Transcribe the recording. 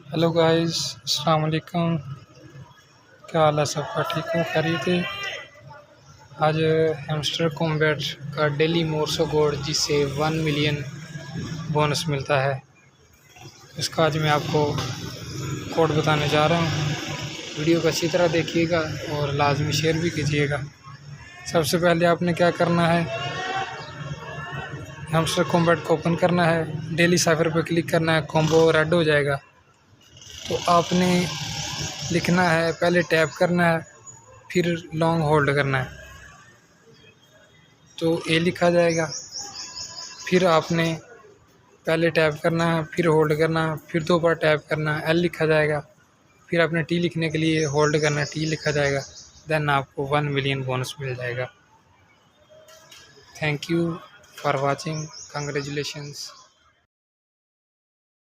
Hello guys, अस्सलाम वालेकुम। क्या हाल है सबका? ठीक हो? खैरियत है? आज हैमस्टर कॉम्बैट का डेली मोर्सो कोड जिससे 1 मिलियन बोनस मिलता है, इसका आज मैं आपको कोड बताने जा रहा हूँ। वीडियो को अच्छी तरह देखिएगा और लाजमी शेयर भी कीजिएगा। सबसे पहले आपने क्या करना है, हैमस्टर कॉम्बैट को ओपन करना है, डेली साइफर पर क्लिक करना है, कॉम्बो रेड हो जाएगा। तो आपने लिखना है, पहले टैप करना है, फिर लॉन्ग होल्ड करना है तो ए लिखा जाएगा। फिर आपने पहले टैप करना है, फिर होल्ड करना है, फिर 2 बार टैप करना है, एल लिखा जाएगा। फिर आपने टी लिखने के लिए होल्ड करना है, टी लिखा जाएगा। देन आपको 1 मिलियन बोनस मिल जाएगा। Thank you for watching. Congratulations.